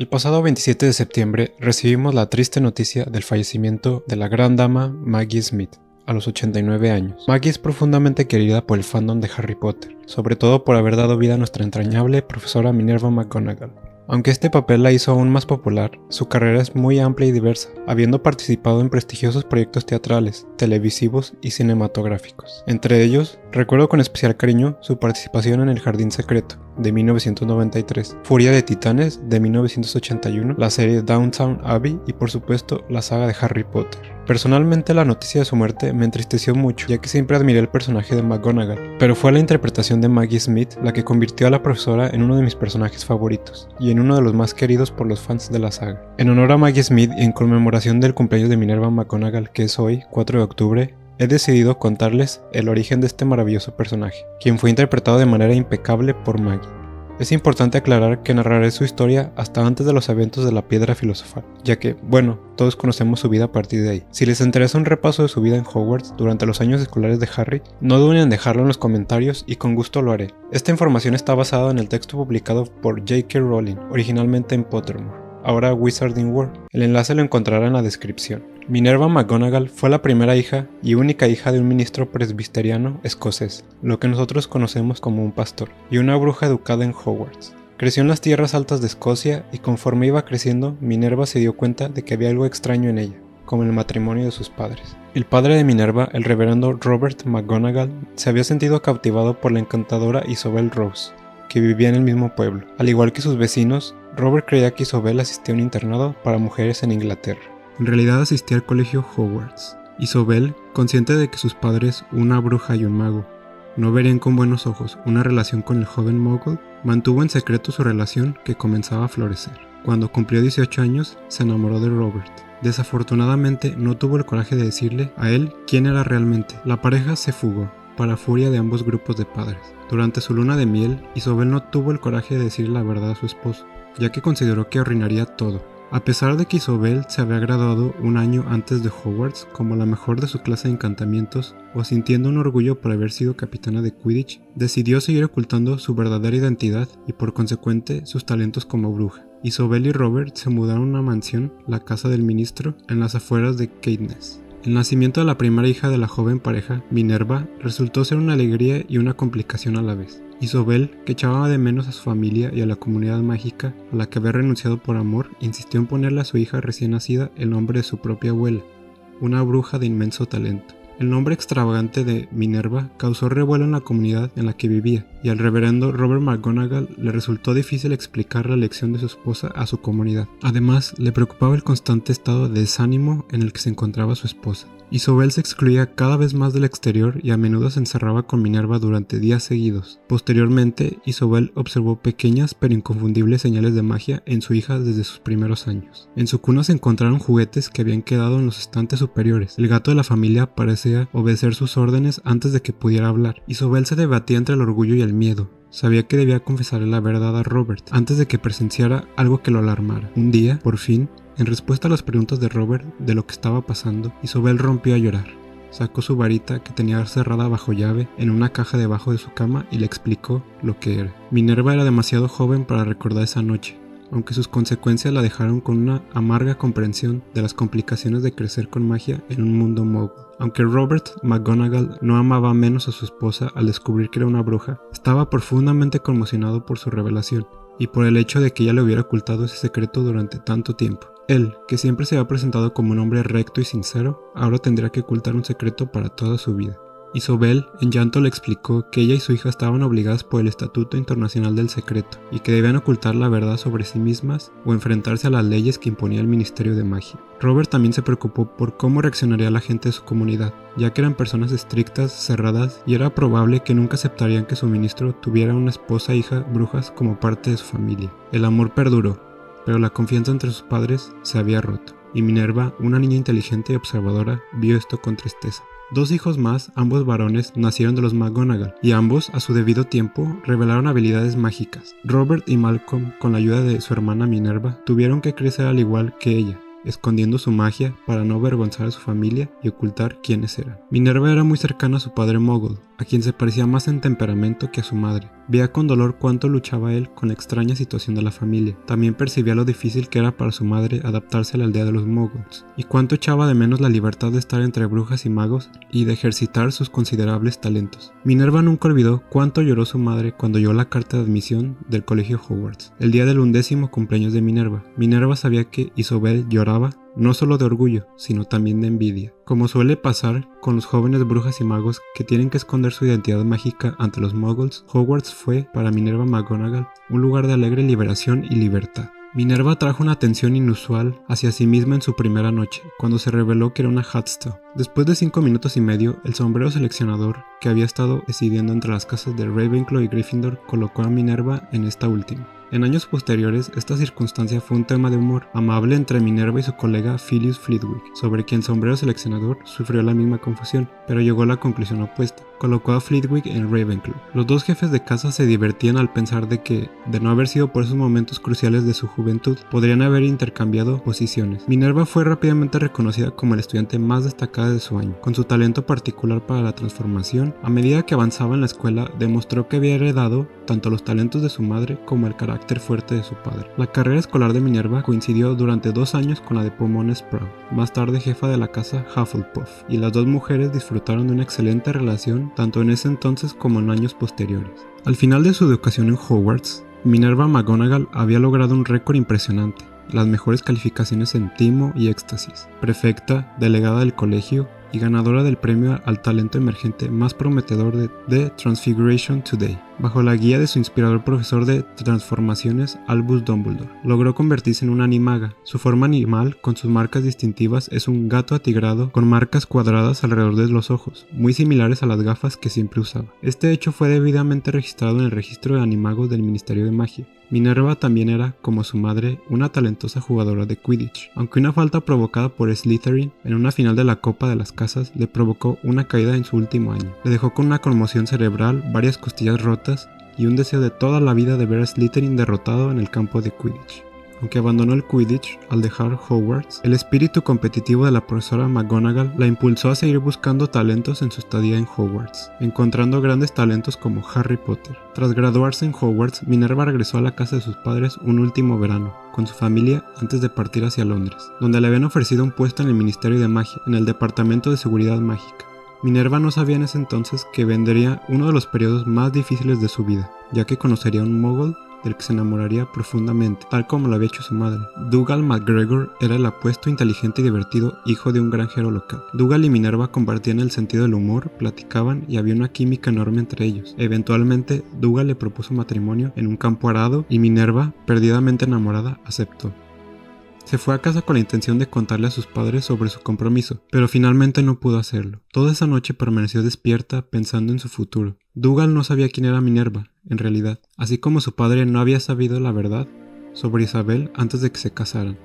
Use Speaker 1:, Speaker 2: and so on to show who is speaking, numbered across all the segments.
Speaker 1: El pasado 27 de septiembre recibimos la triste noticia del fallecimiento de la gran dama Maggie Smith, a los 89 años. Maggie es profundamente querida por el fandom de Harry Potter, sobre todo por haber dado vida a nuestra entrañable profesora Minerva McGonagall. Aunque este papel la hizo aún más popular, su carrera es muy amplia y diversa, habiendo participado en prestigiosos proyectos teatrales, televisivos y cinematográficos. Entre ellos, recuerdo con especial cariño su participación en El Jardín Secreto, de 1993, Furia de Titanes, de 1981, la serie Downton Abbey y por supuesto la saga de Harry Potter. Personalmente la noticia de su muerte me entristeció mucho, ya que siempre admiré el personaje de McGonagall, pero fue la interpretación de Maggie Smith la que convirtió a la profesora en uno de mis personajes favoritos, y en uno de los más queridos por los fans de la saga. En honor a Maggie Smith y en conmemoración del cumpleaños de Minerva McGonagall, que es hoy, 4 de octubre, he decidido contarles el origen de este maravilloso personaje, quien fue interpretado de manera impecable por Maggie. Es importante aclarar que narraré su historia hasta antes de los eventos de la Piedra Filosofal, ya que, bueno, todos conocemos su vida a partir de ahí. Si les interesa un repaso de su vida en Hogwarts durante los años escolares de Harry, no duden en dejarlo en los comentarios y con gusto lo haré. Esta información está basada en el texto publicado por J.K. Rowling, originalmente en Pottermore, ahora Wizarding World. El enlace lo encontrará en la descripción. Minerva McGonagall fue la primera hija y única hija de un ministro presbiteriano escocés, lo que nosotros conocemos como un pastor, y una bruja educada en Hogwarts. Creció en las tierras altas de Escocia y conforme iba creciendo, Minerva se dio cuenta de que había algo extraño en ella, como el matrimonio de sus padres. El padre de Minerva, el reverendo Robert McGonagall, se había sentido cautivado por la encantadora Isobel Rose, que vivía en el mismo pueblo. Al igual que sus vecinos, Robert creía que Isobel asistía a un internado para mujeres en Inglaterra. En realidad asistía al colegio Hogwarts. Isobel, consciente de que sus padres, una bruja y un mago, no verían con buenos ojos una relación con el joven Muggle, mantuvo en secreto su relación que comenzaba a florecer. Cuando cumplió 18 años, se enamoró de Robert. Desafortunadamente, no tuvo el coraje de decirle a él quién era realmente. La pareja se fugó, para furia de ambos grupos de padres. Durante su luna de miel, Isobel no tuvo el coraje de decirle la verdad a su esposo, ya que consideró que arruinaría todo. A pesar de que Isobel se había graduado un año antes de Hogwarts como la mejor de su clase de encantamientos, o sintiendo un orgullo por haber sido capitana de Quidditch, decidió seguir ocultando su verdadera identidad y por consecuente sus talentos como bruja. Isobel y Robert se mudaron a una mansión, la casa del ministro, en las afueras de Caithness. El nacimiento de la primera hija de la joven pareja, Minerva, resultó ser una alegría y una complicación a la vez. Isobel, que echaba de menos a su familia y a la comunidad mágica a la que había renunciado por amor, insistió en ponerle a su hija recién nacida el nombre de su propia abuela, una bruja de inmenso talento. El nombre extravagante de Minerva causó revuelo en la comunidad en la que vivía, y al reverendo Robert McGonagall le resultó difícil explicar la elección de su esposa a su comunidad. Además, le preocupaba el constante estado de desánimo en el que se encontraba su esposa. Isobel se excluía cada vez más del exterior y a menudo se encerraba con Minerva durante días seguidos. Posteriormente, Isobel observó pequeñas pero inconfundibles señales de magia en su hija desde sus primeros años. En su cuna se encontraron juguetes que habían quedado en los estantes superiores. El gato de la familia parecía obedecer sus órdenes antes de que pudiera hablar. Isobel se debatía entre el orgullo y el miedo. Sabía que debía confesarle la verdad a Robert antes de que presenciara algo que lo alarmara. Un día, por fin, en respuesta a las preguntas de Robert de lo que estaba pasando, Isobel rompió a llorar. Sacó su varita que tenía cerrada bajo llave en una caja debajo de su cama y le explicó lo que era. Minerva era demasiado joven para recordar esa noche, aunque sus consecuencias la dejaron con una amarga comprensión de las complicaciones de crecer con magia en un mundo Muggle. Aunque Robert McGonagall no amaba menos a su esposa al descubrir que era una bruja, estaba profundamente conmocionado por su revelación y por el hecho de que ella le hubiera ocultado ese secreto durante tanto tiempo. Él, que siempre se había presentado como un hombre recto y sincero, ahora tendría que ocultar un secreto para toda su vida. Isobel, en llanto, le explicó que ella y su hija estaban obligadas por el Estatuto Internacional del Secreto y que debían ocultar la verdad sobre sí mismas o enfrentarse a las leyes que imponía el Ministerio de Magia. Robert también se preocupó por cómo reaccionaría la gente de su comunidad, ya que eran personas estrictas, cerradas, y era probable que nunca aceptarían que su ministro tuviera una esposa e hija brujas como parte de su familia. El amor perduró, pero la confianza entre sus padres se había roto, y Minerva, una niña inteligente y observadora, vio esto con tristeza. 2 hijos más, ambos varones, nacieron de los McGonagall, y ambos, a su debido tiempo, revelaron habilidades mágicas. Robert y Malcolm, con la ayuda de su hermana Minerva, tuvieron que crecer al igual que ella, escondiendo su magia para no avergonzar a su familia y ocultar quiénes eran. Minerva era muy cercana a su padre Muggle, a quien se parecía más en temperamento que a su madre. Veía con dolor cuánto luchaba él con la extraña situación de la familia. También percibía lo difícil que era para su madre adaptarse a la aldea de los muggles, y cuánto echaba de menos la libertad de estar entre brujas y magos y de ejercitar sus considerables talentos. Minerva nunca olvidó cuánto lloró su madre cuando oyó la carta de admisión del colegio Hogwarts, el día del 11º cumpleaños de Minerva. Minerva sabía que Isobel lloraba no solo de orgullo, sino también de envidia. Como suele pasar con los jóvenes brujas y magos que tienen que esconder su identidad mágica ante los muggles, Hogwarts fue, para Minerva McGonagall, un lugar de alegre liberación y libertad. Minerva trajo una atención inusual hacia sí misma en su primera noche, cuando se reveló que era una Hudstall. Después de 5 minutos y medio, el sombrero seleccionador, que había estado decidiendo entre las casas de Ravenclaw y Gryffindor, colocó a Minerva en esta última. En años posteriores, esta circunstancia fue un tema de humor amable entre Minerva y su colega Phillius Flitwick, sobre quien el sombrero seleccionador sufrió la misma confusión, pero llegó a la conclusión opuesta. Colocó a Flitwick en Ravenclaw. Los dos jefes de casa se divertían al pensar de que, de no haber sido por esos momentos cruciales de su juventud, podrían haber intercambiado posiciones. Minerva fue rápidamente reconocida como el estudiante más destacada de su año, con su talento particular para la transformación. A medida que avanzaba en la escuela, demostró que había heredado tanto los talentos de su madre como el carácter fuerte de su padre. La carrera escolar de Minerva coincidió durante 2 años con la de Pomona Sprout, más tarde jefa de la casa Hufflepuff, y las dos mujeres disfrutaron de una excelente relación tanto en ese entonces como en años posteriores. Al final de su educación en Hogwarts, Minerva McGonagall había logrado un récord impresionante: las mejores calificaciones en timo y éxtasis, prefecta, delegada del colegio y ganadora del premio al talento emergente más prometedor de The Transfiguration Today, bajo la guía de su inspirador profesor de transformaciones Albus Dumbledore. Logró convertirse en una animaga. Su forma animal, con sus marcas distintivas, es un gato atigrado con marcas cuadradas alrededor de los ojos, muy similares a las gafas que siempre usaba. Este hecho fue debidamente registrado en el registro de animagos del Ministerio de Magia. Minerva también era, como su madre, una talentosa jugadora de Quidditch, aunque una falta provocada por Slytherin en una final de la Copa de las Casas le provocó una caída en su último año. Le dejó con una conmoción cerebral, varias costillas rotas y un deseo de toda la vida de ver a Slytherin derrotado en el campo de Quidditch. Aunque abandonó el Quidditch al dejar Hogwarts, el espíritu competitivo de la profesora McGonagall la impulsó a seguir buscando talentos en su estadía en Hogwarts, encontrando grandes talentos como Harry Potter. Tras graduarse en Hogwarts, Minerva regresó a la casa de sus padres un último verano, con su familia antes de partir hacia Londres, donde le habían ofrecido un puesto en el Ministerio de Magia, en el Departamento de Seguridad Mágica. Minerva no sabía en ese entonces que vendría uno de los periodos más difíciles de su vida, ya que conocería a un mogul del que se enamoraría profundamente, tal como lo había hecho su madre. Dougal McGregor era el apuesto, inteligente y divertido hijo de un granjero local. Dougal y Minerva compartían el sentido del humor, platicaban y había una química enorme entre ellos. Eventualmente, Dougal le propuso matrimonio en un campo arado y Minerva, perdidamente enamorada, aceptó. Se fue a casa con la intención de contarle a sus padres sobre su compromiso, pero finalmente no pudo hacerlo. Toda esa noche permaneció despierta pensando en su futuro. Dougal no sabía quién era Minerva, en realidad, así como su padre no había sabido la verdad sobre Isabel antes de que se casaran.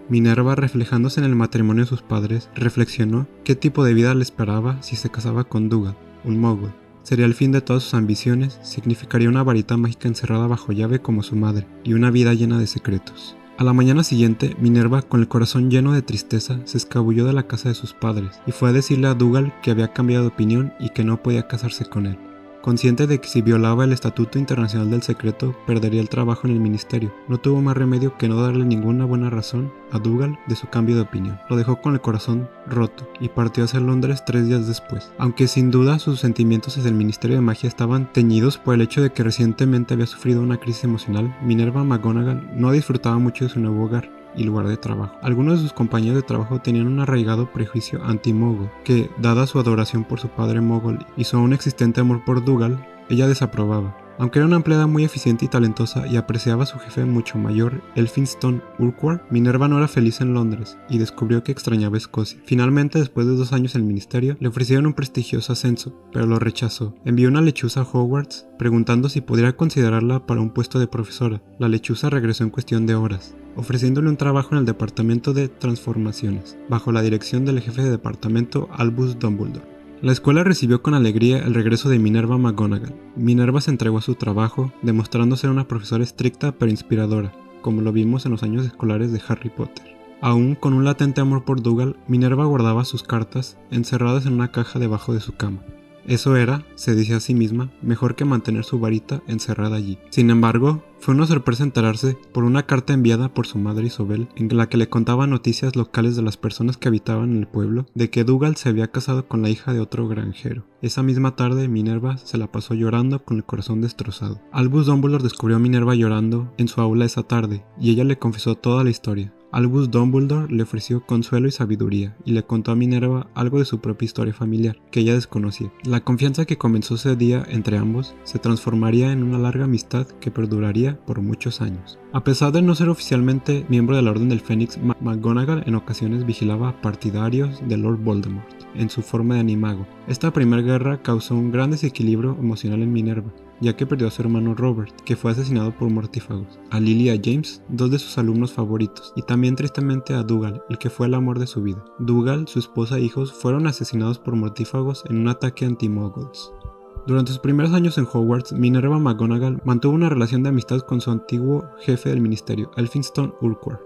Speaker 1: Minerva, reflejándose en el matrimonio de sus padres, reflexionó qué tipo de vida le esperaba si se casaba con Dougal, un mogul. Sería el fin de todas sus ambiciones, significaría una varita mágica encerrada bajo llave como su madre, y una vida llena de secretos. A la mañana siguiente, Minerva, con el corazón lleno de tristeza, se escabulló de la casa de sus padres y fue a decirle a Dougal que había cambiado de opinión y que no podía casarse con él. Consciente de que si violaba el Estatuto Internacional del Secreto, perdería el trabajo en el ministerio, no tuvo más remedio que no darle ninguna buena razón a Dougal de su cambio de opinión. Lo dejó con el corazón roto y partió hacia Londres 3 días después. Aunque sin duda sus sentimientos hacia el Ministerio de Magia estaban teñidos por el hecho de que recientemente había sufrido una crisis emocional, Minerva McGonagall no disfrutaba mucho de su nuevo hogar y lugar de trabajo. Algunos de sus compañeros de trabajo tenían un arraigado prejuicio anti-mogul, que, dada su adoración por su padre mogul y su aún existente amor por Dougal, ella desaprobaba. Aunque era una empleada muy eficiente y talentosa y apreciaba a su jefe mucho mayor, Elphinstone Urquhart, Minerva no era feliz en Londres y descubrió que extrañaba Escocia. Finalmente, después de 2 años en el ministerio, le ofrecieron un prestigioso ascenso, pero lo rechazó. Envió una lechuza a Hogwarts preguntando si podría considerarla para un puesto de profesora. La lechuza regresó en cuestión de horas, ofreciéndole un trabajo en el departamento de transformaciones, bajo la dirección del jefe de departamento Albus Dumbledore. La escuela recibió con alegría el regreso de Minerva McGonagall. Minerva se entregó a su trabajo, demostrando ser una profesora estricta pero inspiradora, como lo vimos en los años escolares de Harry Potter. Aún con un latente amor por Dougal, Minerva guardaba sus cartas encerradas en una caja debajo de su cama. Eso era, se dice a sí misma, mejor que mantener su varita encerrada allí. Sin embargo, fue una sorpresa enterarse por una carta enviada por su madre Isobel, en la que le contaba noticias locales de las personas que habitaban en el pueblo, de que Dougal se había casado con la hija de otro granjero. Esa misma tarde, Minerva se la pasó llorando con el corazón destrozado. Albus Dumbledore descubrió a Minerva llorando en su aula esa tarde, y ella le confesó toda la historia. Albus Dumbledore le ofreció consuelo y sabiduría, y le contó a Minerva algo de su propia historia familiar, que ella desconocía. La confianza que comenzó ese día entre ambos se transformaría en una larga amistad que perduraría por muchos años. A pesar de no ser oficialmente miembro de la Orden del Fénix, McGonagall en ocasiones vigilaba a partidarios de Lord Voldemort en su forma de animago. Esta primera guerra causó un gran desequilibrio emocional en Minerva, ya que perdió a su hermano Robert, que fue asesinado por mortífagos, a Lily y a James, dos de sus alumnos favoritos, y también tristemente a Dougal, el que fue el amor de su vida. Dougal, su esposa e hijos fueron asesinados por mortífagos en un ataque anti-muggles. Durante sus primeros años en Hogwarts, Minerva McGonagall mantuvo una relación de amistad con su antiguo jefe del ministerio, Elphinstone Urquhart.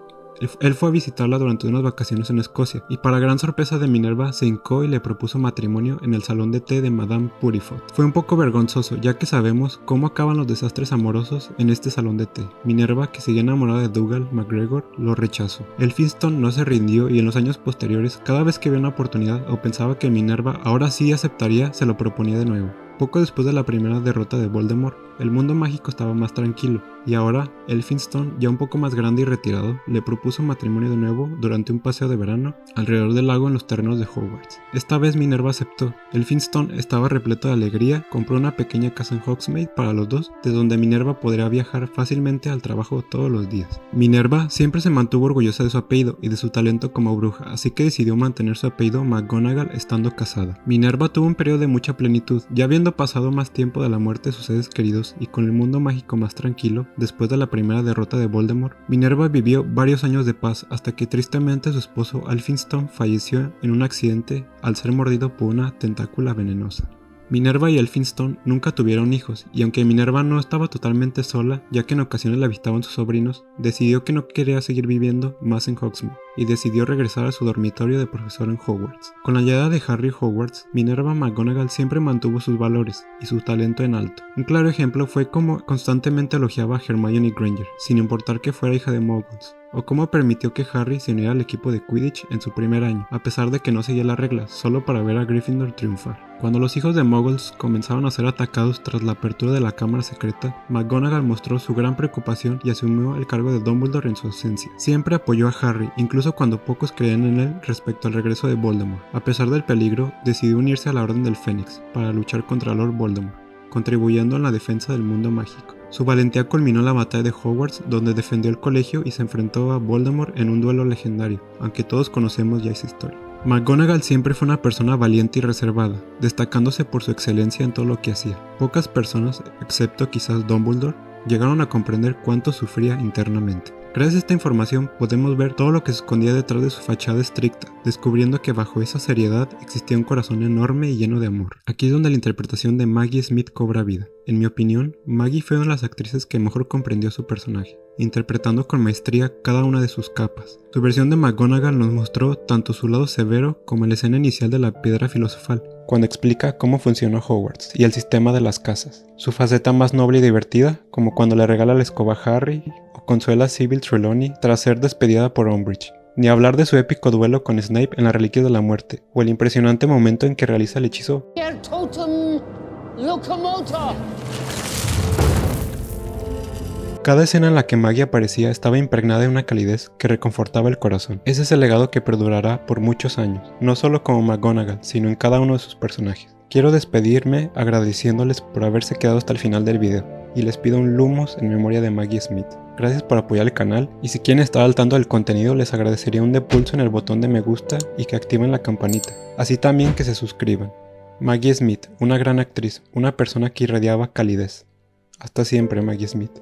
Speaker 1: Él fue a visitarla durante unas vacaciones en Escocia, y para gran sorpresa de Minerva, se hincó y le propuso matrimonio en el salón de té de Madame Purifot. Fue un poco vergonzoso, ya que sabemos cómo acaban los desastres amorosos en este salón de té. Minerva, que seguía enamorada de Dougal MacGregor, lo rechazó. Elphinstone no se rindió, y en los años posteriores, cada vez que veía una oportunidad o pensaba que Minerva ahora sí aceptaría, se lo proponía de nuevo. Poco después de la primera derrota de Voldemort, el mundo mágico estaba más tranquilo, y ahora Elphinstone, ya un poco más grande y retirado, le propuso matrimonio de nuevo durante un paseo de verano alrededor del lago en los terrenos de Hogwarts. Esta vez Minerva aceptó. Elphinstone estaba repleto de alegría, compró una pequeña casa en Hogsmeade para los dos, desde donde Minerva podría viajar fácilmente al trabajo todos los días. Minerva siempre se mantuvo orgullosa de su apellido y de su talento como bruja, así que decidió mantener su apellido McGonagall estando casada. Minerva tuvo un periodo de mucha plenitud, ya habiendo pasado más tiempo de la muerte de sus seres queridos y con el mundo mágico más tranquilo. Después de la primera derrota de Voldemort, Minerva vivió varios años de paz hasta que tristemente su esposo Elphinstone falleció en un accidente al ser mordido por una tentácula venenosa. Minerva y Elphinstone nunca tuvieron hijos, y aunque Minerva no estaba totalmente sola, ya que en ocasiones la visitaban sus sobrinos, decidió que no quería seguir viviendo más en Hogsmeade, y decidió regresar a su dormitorio de profesor en Hogwarts. Con la llegada de Harry Hogwarts, Minerva McGonagall siempre mantuvo sus valores y su talento en alto. Un claro ejemplo fue cómo constantemente elogiaba a Hermione Granger, sin importar que fuera hija de muggles, o cómo permitió que Harry se uniera al equipo de Quidditch en su primer año, a pesar de que no seguía las reglas, solo para ver a Gryffindor triunfar. Cuando los hijos de muggles comenzaron a ser atacados tras la apertura de la cámara secreta, McGonagall mostró su gran preocupación y asumió el cargo de Dumbledore en su ausencia. Siempre apoyó a Harry, incluso cuando pocos creían en él respecto al regreso de Voldemort. A pesar del peligro, decidió unirse a la Orden del Fénix para luchar contra Lord Voldemort, contribuyendo en la defensa del mundo mágico. Su valentía culminó en la batalla de Hogwarts, donde defendió el colegio y se enfrentó a Voldemort en un duelo legendario, aunque todos conocemos ya esa historia. McGonagall siempre fue una persona valiente y reservada, destacándose por su excelencia en todo lo que hacía. Pocas personas, excepto quizás Dumbledore, llegaron a comprender cuánto sufría internamente. Gracias a esta información podemos ver todo lo que se escondía detrás de su fachada estricta, descubriendo que bajo esa seriedad existía un corazón enorme y lleno de amor. Aquí es donde la interpretación de Maggie Smith cobra vida. En mi opinión, Maggie fue una de las actrices que mejor comprendió su personaje, interpretando con maestría cada una de sus capas. Su versión de McGonagall nos mostró tanto su lado severo como la escena inicial de la piedra filosofal, cuando explica cómo funcionó Hogwarts y el sistema de las casas. Su faceta más noble y divertida, como cuando le regala la escoba a Harry, o consuela a Sybil Trelawney tras ser despedida por Umbridge. Ni hablar de su épico duelo con Snape en las Reliquias de la Muerte, o el impresionante momento en que realiza el hechizo Locomotor. Cada escena en la que Maggie aparecía estaba impregnada de una calidez que reconfortaba el corazón. Ese es el legado que perdurará por muchos años, no solo como McGonagall, sino en cada uno de sus personajes. Quiero despedirme agradeciéndoles por haberse quedado hasta el final del video, y les pido un Lumos en memoria de Maggie Smith. Gracias por apoyar el canal, y si quieren estar al tanto del contenido les agradecería un pulso en el botón de me gusta y que activen la campanita, así también que se suscriban. Maggie Smith, una gran actriz, una persona que irradiaba calidez. Hasta siempre, Maggie Smith.